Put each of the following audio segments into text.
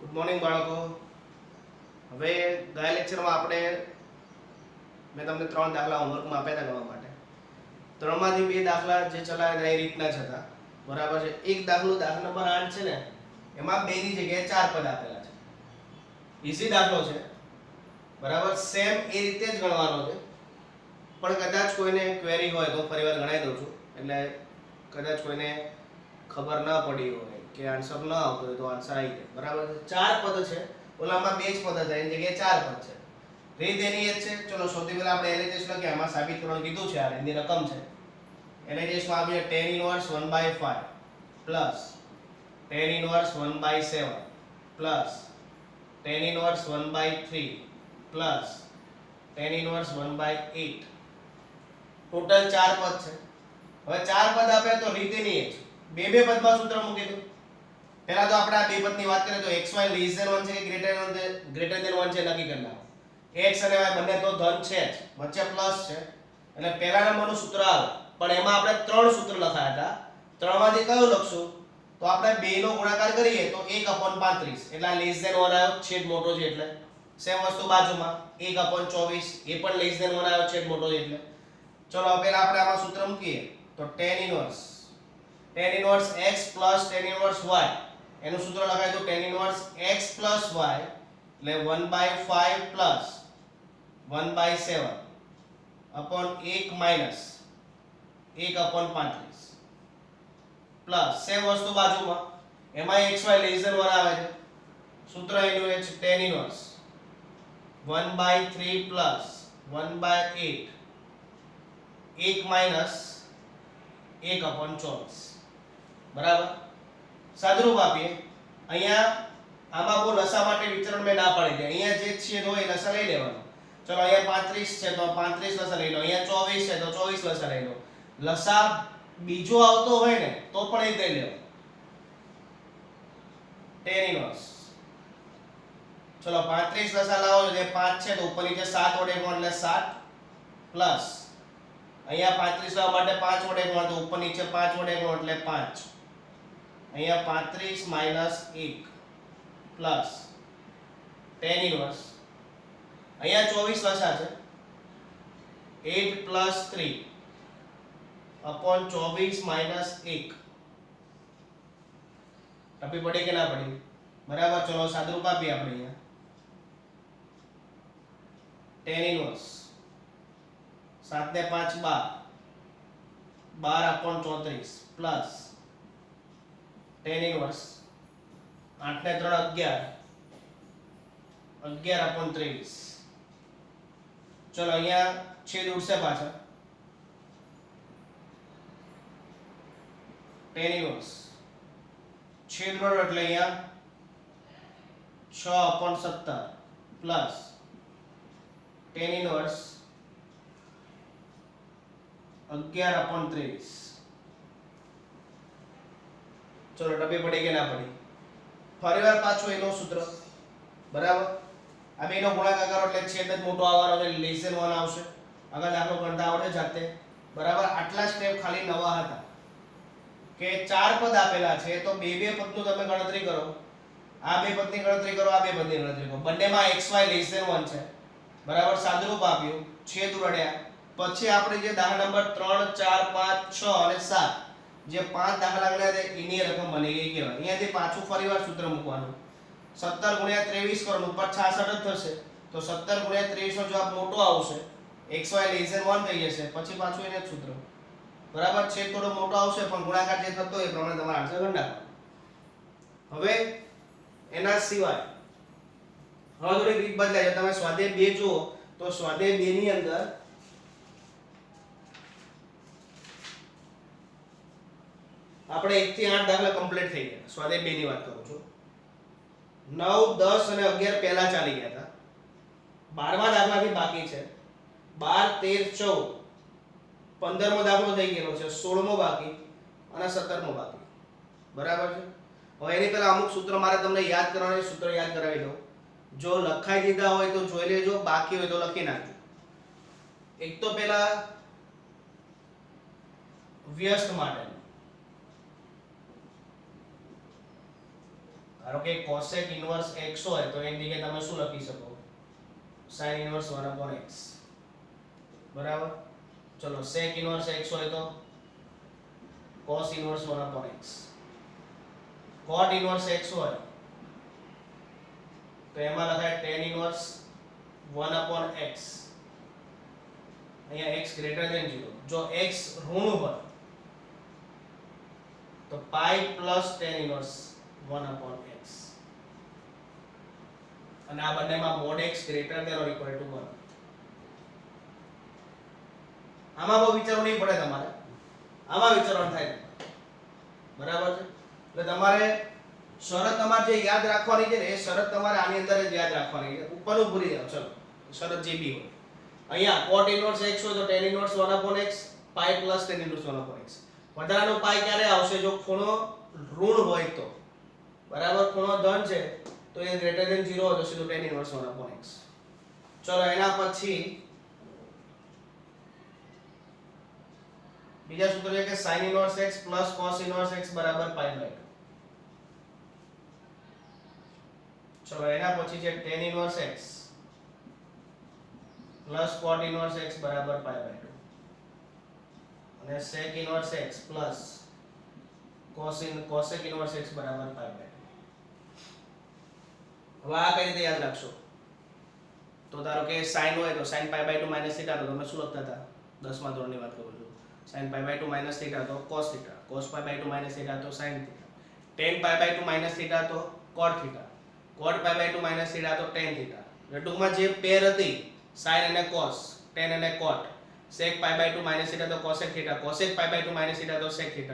Good morning બાળકો. હવે ગયા લેક્ચરમાં આપણે મેં તમને 3 દાખલા હોમવર્કમાં આપ્યા હતા ગણવા માટે. ત્રણમાંથી 2 દાખલા જે ચલાવ્યા એ રીતના જ હતા. બરાબર છે. એક દાખલો દાખલા નંબર 8 છે ને, એમાં 2 ની જગ્યાએ 4 પદ આપેલા છે. ઈઝી દાખલો છે. બરાબર, સેમ એ રીતે જ ગણવાનો છે. પણ કદાચ કોઈને ક્વેરી હોય તો ફરીવાર ગણાવી દઉં છું. એટલે કદાચ કોઈને ખબર ન પડી હોય કે આન્સર ન આવતો હોય તો આન્સર આવી જાય. બરાબર છે. 4 પદ છે. ઓલામાં 2 જ પદ હતા, એની જગ્યાએ 4 પદ છે. રીત એની જ છે. ચલો સૌથી પહેલા આપણે LHS લખીએ. આમાં સાબિત કરવાનું કીધું છે. આ એની રકમ છે. LHS માં આપણે tan inverse 1/5 plus tan inverse 1/7 plus tan inverse 1/3 plus tan inverse 1/8. Total 4 પદ છે. હવે 4 પદ આપે તો રીત એની જ બે બે પદમાં સૂત્ર મૂકી દો. પહેલા તો આપણે આ બે પદની વાત કરીએ તો xy <1 છે કે greater than 1 છે નક્કી કરી નાખો. x અને y બંને તો ધન છે જ, વચ્ચે પ્લસ છે. એટલે પહેલા નંબરનું સૂત્ર આવે. પણ એમાં આપણે 3 સૂત્ર લખાયા હતા. 3 માંથી કયું લખશું? તો આપણે 2 નો ગુણાકાર કરીએ તો 1/35 એટલે લેસ ધેન 1 આવ્યો, છેદ મોટો છે એટલે. સેમ વસ્તુ બાજુમાં 1/24 એ પણ લેસ ધેન 1 આવ્યો, છેદ મોટો છે એટલે. ચલો પહેલા આપણે આમાં સૂત્ર મૂકીએ તો tan inverse x plus tan inverse y એનું સૂત્ર લખાય તો tan inverse x plus y એટલે 1/5 plus 1/7 upon 1 minus 1/35 plus same વસ્તુ બાજુમાં એમાં xy લેસ ધેન 1 આવે છે. સૂત્ર એનું છે tan inverse 1/3 plus 1/8 1 minus 1/24. બરાબર. સાદુરૂપ આપીએ. અહીંયા આમાં બહુ લસા માટે વિચરણ મેં ના પાડી દે. અહીંયા જે છેદ હોય લસા લઈ લેવાનો. ચલો અહીંયા 35 છે તો 35 લસા લઈ લો. અહીંયા 24 છે તો 24 લસા લઈ લો. લસા બીજો આવતો હોય ને તો પણ એ લઈ લેવો. tan inverse. ચલો 35 લસા લાવો જે 5 છે તો ઉપર નીચે 7 વડે ગુણો એટલે 7 પ્લસ અહીંયા 35 લાવવા માટે 5 વડે ગુણો તો ઉપર નીચે 5 વડે ગુણો એટલે 5. અહીંયા 35 minus 1 પ્લસ tan inverse અહીંયા 24 લસા છે 8 plus 3 upon 24 minus 1. ટપી પડી કે ના પડી? બરાબર. ચલો સાદુરૂપ આપીએ આપણે અહીંયા tan inverse 7 ને 5 12 પ્લસ tan inverse 8 ને 3 11 ચલો અહીંયા છેદ ઉડશે પાછા. tan inverse છેદ ઉડો એટલે અહીંયા 6/17 પ્લસ tan inverse 11/23. ચલો ટપી પડી કે ના પડી? ફરીવાર પાછું એનો સૂત્ર. બરાબર. આ બેનો ગુણાકાર કરો એટલે છેદ જ મોટો આવવાનો છે, લેસ ધેન 1 આવશે. આગળ દાખલો ગણતા આવડે જાતે. બરાબર. આટલા સ્ટેપ ખાલી નવા હતા કે 4 પદ આપેલા છે તો બે બે પદનું તમે ગણતરી કરો. આ બે પદની ગણતરી કરો, આ બે પદની ગણતરી કરો. બંનેમાં xy લેસ ધેન 1 છે. બરાબર. સાદુરૂપ આપ્યું, છેદ ઉડ્યા. પછી આપણે જે દાખલા નંબર 3 4 5 6 અને 7 જે 5 દાખલા ગણ્યા છે એની રકમ બની ગઈ કહેવાય. અહીંયાથી પાછું ફરીવાર સૂત્ર મૂકવાનું. 17 × 23 કરો ઉપર 66 જ થશે. તો 17 × 23 નો જવાબ મોટો આવશે. xy લેસ ધેન 1 થઈ જશે. પછી પાછું એને જ સૂત્ર. બરાબર. છેદ થોડો મોટો આવશે પણ ગુણાકાર જે થતો એ પ્રમાણે તમારે આન્સર ગણી નાખો. હવે એના સિવાય હવે થોડી રીત બદલાય. તમે સ્વાધ્યાય 2 જુઓ તો સ્વાધ્યાય 2 ની અંદર આપણે 1 થી 8 દાખલા કમ્પ્લીટ થઈ ગયા. સ્વાધ્યાય 2 ની વાત કરું છું. 9 10 અને 11 પહેલા ચાલી ગયા હતા. 12મા દાખલાથી બાકી છે. 12 13 14 15મો દાખલો થઈ ગયો છે. 16મો બાકી અને 17મો બાકી. બરાબર છે. હવે એની પહેલા અમુક સૂત્ર મારે તમને યાદ કરવાના છે. સૂત્ર યાદ કરાવી દઉં. જો લખાઈ દીધા હોય તો જોઈ લેજો, બાકી હોય તો લખી નાખજો. એક તો પહેલા વ્યસ્ત માટે ધારો કે cosec ઇન્વર્સ x હોય તો એની જગ્યાએ તમે શું લખી શકો sin ઇન્વર્સ 1/x બરાબર. ચલો sec ઇન્વર્સ x હોય તો cos inverse 1/x, cot inverse x હોય તો એમાં લખાય tan ઇન્વર્સ 1/x. અહીંયા x ગ્રેટર ધેન 0. જો x ઋણ હોય તો pi plus tan inverse 1/x, અને આ બંનેમાં mod x greater than or equal to 1. આમાં બહુ વિચારવું નહીં પડે તમારે, આમાં વિચારવાનું થાય બરાબર છે. એટલે તમારે શરત તમારે જે યાદ રાખવાની છે ને એ શરત તમારે આની અંદર જ યાદ રાખવાની છે. ઉપરનું ભૂલી જાવ. ચલો શરત જે બી હોય, અહીંયા cot ઇન્વર્સ x હોય તો tan inverse 1/x, pi plus tan inverse 1/x. વધારાનો પાઈ ક્યારે આવશે? જો ખૂણો ઋણ હોય તો. બરાબર, ખૂણો ધન છે તો એ ગ્રેટર ધેન 0 હોય તો સીધું tan ઇન્વર્સ 1/x. ચલો એના પછી બીજા સૂત્ર છે કે sin inverse x plus cos inverse x બરાબર પાઈ/2. ચલો એના પછી છે tan inverse x plus cot inverse x બરાબર પાઈ/2 અને sec inverse x plus cosec inverse x બરાબર પાઈ/2. હવે આ કઈ રીતે યાદ રાખશો? તો ધારો કે sin હોય તો sin π/2 - θ, તો તમે શું લખતા હતા? 10મા ધોરણની વાત કરું છું. sin π/2 - θ તો cos θ, cos π/2 - θ તો sin θ, tan π/2 - θ તો cot θ, cot π/2 - θ તો tan θ. એટલે ટૂંકમાં જે પેર હતી sin અને cos, tan અને cot, sec π/2 - θ તો cosec θ, cosec π/2 - θ તો sec θ.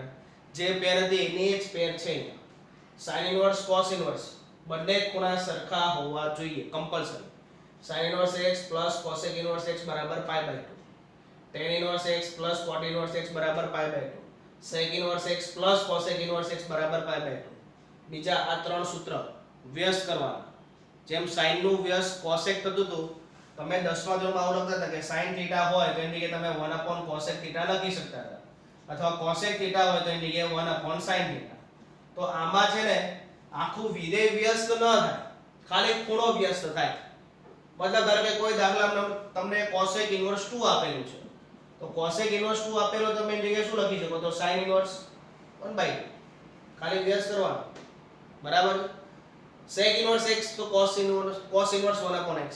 જે પેર હતી એની જ પેર છે. sin ઇન્વર્સ cos ઇન્વર્સ બંને ખૂણા સરખા હોવા જોઈએ compulsory. sin inverse x plus cosec inverse x બરાબર પાઈ/2, tan inverse x plus cot inverse x બરાબર પાઈ/2, sec inverse x plus cosec inverse x બરાબર પાઈ/2. બીજા આ ત્રણ સૂત્ર વ્યસ્ત કરવાના. જેમ sin નું વ્યસ્ત cosec થતું હતું, તમે 10મા ધોરણમાં આવું લખતા હતા કે sin θ હોય તો એની જગ્યાએ તમે 1/cosec θ લખી શકતા હતા, અથવા cosec θ હોય તો એની જગ્યાએ 1/sin θ. તો આમાં છે ને આખું વિધેય વ્યસ્ત ન થાય, ખાલી ખૂણો વ્યસ્ત થાય. મતલબ ધારો કે કોઈ દાખલામાં તમને cosec ઇન્વર્સ 2 આપેલું છે તો cosec ઇન્વર્સ 2 આપેલો તમે એની જગ્યાએ શું લખી શકો? તો sin ઇન્વર્સ 1/2, ખાલી વ્યસ્ત કરવાનો. બરાબર. sec ઇન્વર્સ x તો cos ઇન્વર્સ 1/x.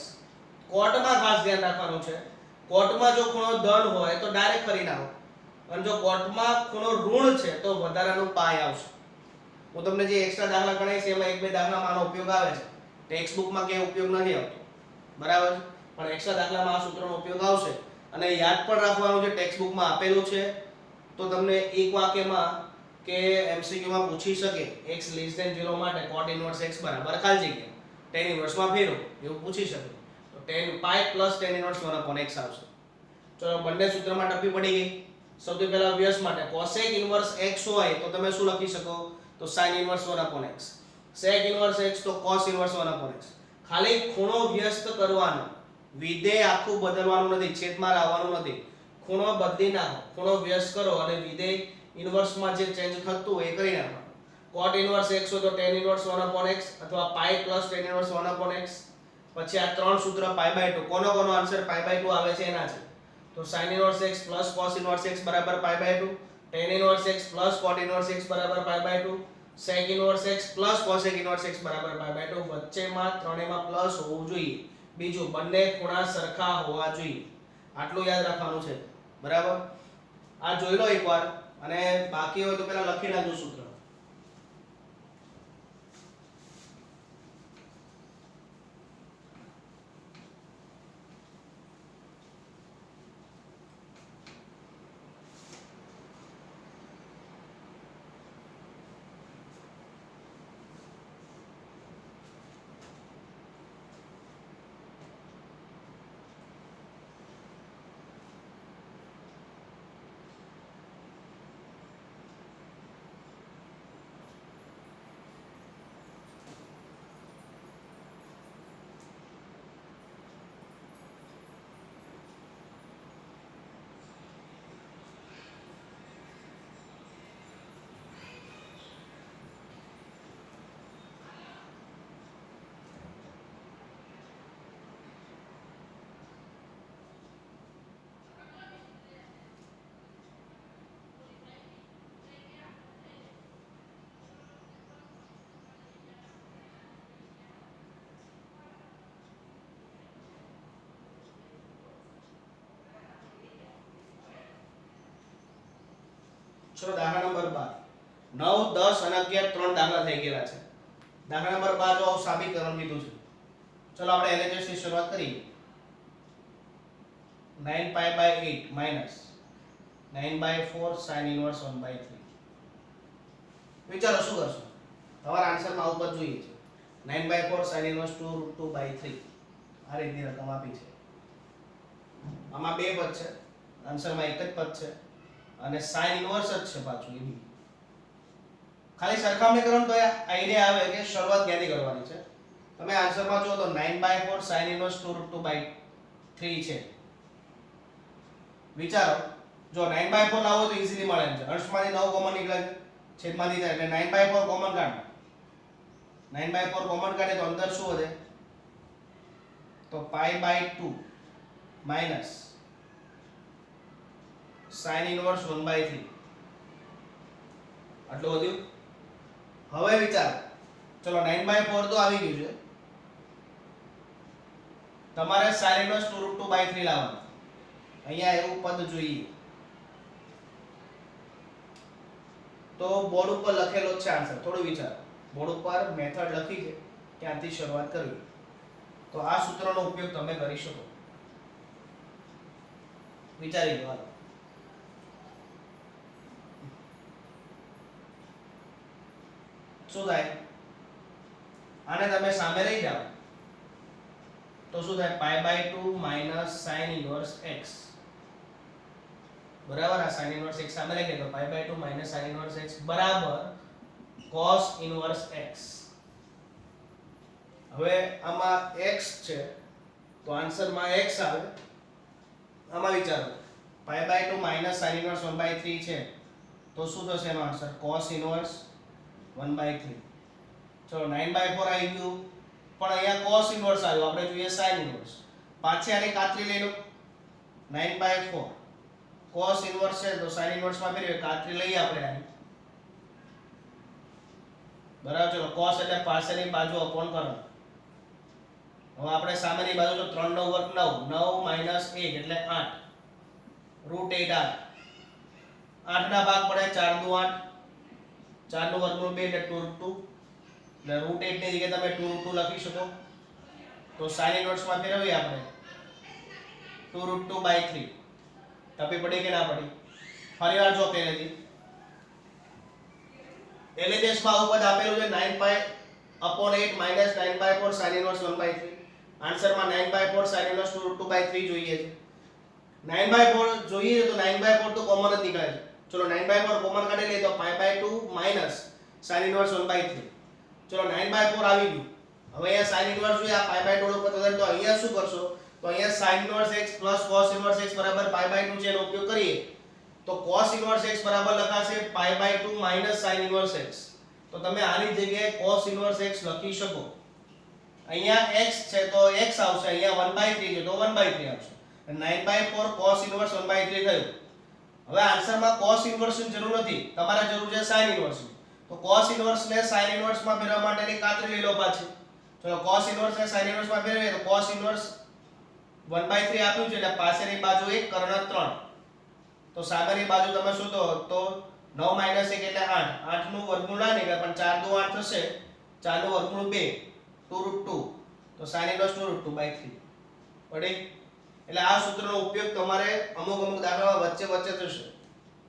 cot માં ખાસ ધ્યાન રાખવાનું છે, cot માં જો ખૂણો ધન હોય તો ડાયરેક્ટ કરી નાખો, અને જો cot માં ખૂણો ઋણ છે તો વધારાનું પાઈ આવશે. હું તમને જે એક્સ્ટ્રા દાખલા ગણાવીશ એમાં એક બે દાખલામાં આનો ઉપયોગ આવે છે, ટેક્સ્ટ બુકમાં કે ઉપયોગ નથી આવતો. બરાબર, પણ એક્સ્ટ્રા દાખલામાં આ સૂત્રનો ઉપયોગ આવશે. અને યાદ પણ રાખવાનું છે, ટેક્સ્ટ બુકમાં આપેલું છે તો તમને એક વાક્યમાં કે એમસીક્યુ માં પૂછી શકે x > 0 માટે cot ઇન્વર્સ x બરાબર ખાલી જગ્યા tan ઇન્વર્સ માં ફેરવો એવું પૂછી શકે. તો tan pi plus tan inverse 1/x આવશે. ચલો બંને સૂત્રમાં ટપ્પી પડી ગઈ. સૌથી પહેલા વ્યસ્ત માટે cosec ઇન્વર્સ x હોય તો તમે શું લખી શકો? તો sin inverse 1/x, sec inverse x તો cos ઇન્વર્સ 1/x. ખાલી ખૂણો વ્યસ્ત કરવાનો, વિધેય આખું બદલવાનું નથી, છેદમાં લાવવાનું નથી. ખૂણો બદલી નાખો, ખૂણો વ્યસ્ત કરો અને વિધેય ઇન્વર્સ માં જે ચેન્જ થતું હોય એ કરી નાખો. cot ઇન્વર્સ x હોય તો tan ઇન્વર્સ 1/x અથવા pi plus tan inverse 1/x. પછી આ ત્રણ સૂત્ર પાઈ/2. કોનો આન્સર પાઈ/2 આવે છે એના છે. તો sin inverse x plus cos inverse x બરાબર પાઈ/2, tan inverse x plus cot inverse x બરાબર પાઈ/2, sec inverse x plus cosec inverse x બરાબર પાઈ/2. વચ્ચેમાં ત્રણેયમાં પ્લસ હોવું જોઈએ. બીજું, બંને ખૂણા સરખા હોવા જોઈએ. આટલું યાદ રાખવાનું છે. બરાબર, આ જોઈ લો એકવાર, અને બાકી હોય તો પેલા લખી નાખજો સૂત્ર. ચલો દાખલા નંબર 12 9 10 અને 11 ત્રણ દાખલા થઈ ગયેલા છે. દાખલા નંબર 12 જો સાબિત કરવાનું કીધું છે. ચલો આપણે LHS થી શરૂઆત કરીએ. 9 pi/8 minus 9/4 sin inverse 1/3. વિચારો શું કરશો? તમારા આન્સરમાં આવું પદ જોઈએ છે. 9/4 sin inverse 2√2/3. આ રીતની રકમ આપી છે. આમાં બે પદ છે, આન્સરમાં એક જ પદ છે અને sin inverse જ છે પાછું એ બી. ખાલી સરખામણી કરો તો આઈડિયા આવે કે શરૂઆત ક્યાંથી કરવાની છે. તમે આન્સરમાં જો તો 9/4 sin inverse 2√2/3 છે. વિચારો જો 9/4 લાવો તો ઈઝીલી મળે છે. અંશમાંથી 9 કોમન નીકળે છે, છેદમાંથી જાય એટલે 9/4 કોમન કાઢો. 9/4 કોમન કાઢે તો અંદર શું વધે? તો pi/2 minus sin inverse 1/3. આટલું વધ્યું. હવે વિચાર, ચલો 9/4 તો આવી ગયું છે, તમારે sin inverse 2√2/3 લાવવાનું. અહીંયા એવું પદ જોઈએ તો બોર્ડ ઉપર લખેલો છે આન્સર. થોડું વિચારો, બોર્ડ ઉપર મેથડ લખી છે ત્યાંથી શરૂઆત કરવી. તો આ સૂત્રનો ઉપયોગ તમે કરી શકો. વિચારી લો. શું થાય? આને તમે સામે લઈ જાઓ તો શું થાય? pi/2 minus sin inverse x. બરાબર. આ sin inverse x સામે લઈ ગયા તો pi/2 minus sin inverse x બરાબર cos inverse x. હવે આમાં x છે તો આન્સરમાં x આવે. આમાં વિચારો pi/2 minus sin inverse 1/3 છે તો શું થશે એનો આન્સર? cos inverse 1/3. ચલો 9/4 આવી ગયું પણ અહીંયા cos inverse આવ્યું, આપણે જોઈએ sin inverse. પાછી આની કાતરી લઈ લો. 9/4 cos inverse છે તો sin inverse માં ફેરવીએ, કાતરી લઈએ આપણે આની. બરાબર. ચલો cos એટલે પાછળની બાજુ અપોન કરો. હવે આપણે સામેની બાજુ તો 3 નો વર્ગ 9, 9 minus 1 એટલે 8 √8 8 ના ભાગ પડે 4 દુ 8, 4 નું વર્ગમૂળ 2 એટલે 2√2 એટલે √8 ની જગ્યાએ તમે 2√2 લખી શકો. તો sin inverse માં ફેરવીએ આપણે 2√2/3. તપી પડી કે ના પડી? ફરીવાર જો પહેલેથી LHS માં આવું પદ આપેલું છે 9/8 minus 9/4 sin inverse 1/3. આન્સરમાં 9/4 sin inverse 2√2/3 જોઈએ છે. 9/4 જોઈએ તો 9/4 તો કોમન જ નીકળે છે. ચલો 9/4 કોમન કાઢી લઈએ તો pi/2 minus sin inverse 1/3. ચલો 9/4 આવી ગયું. હવે અહીંયા sin inverse જોઈએ, આ pi/2 ઉપર તો અહીંયા શું કરશો? તો અહીંયા sin inverse x plus cos inverse x બરાબર pi/2 છે એનો ઉપયોગ કરીએ તો cos inverse x બરાબર લખાશે pi/2 minus sin inverse x. તો તમે આની જગ્યાએ cos inverse x લખી શકો. અહીંયા x છે તો x આવશે, અહીંયા 1/3 છે તો 1/3 આવશે. 9/4 cos inverse 1/3 થયું. હવે આન્સરમાં cos inverse ની જરૂર નથી, તમારે જરૂર છે sin inverse ની. તો cos inverse ને sin inverse માં ફેરવવા માટેની કાતરી લઈ લો પાછી. ચલો cos inverse ને sin inverse માં ફેરવીએ તો cos inverse 1/3 આપ્યું છે એટલે પાછળની બાજુ 1 કર્ણ 3. તો સામેની બાજુ તમે શોધો તો 9 minus 1 એટલે 8, 8 નું વર્ગમૂળ ના નીકળે પણ 4 દુ 8 થશે, 4 નું વર્ગમૂળ 2 2√2. તો sin inverse 2√2/3 પડી. એટલે આ સૂત્રનો ઉપયોગ તમારે અમુક દાખલામાં વચ્ચે થશે.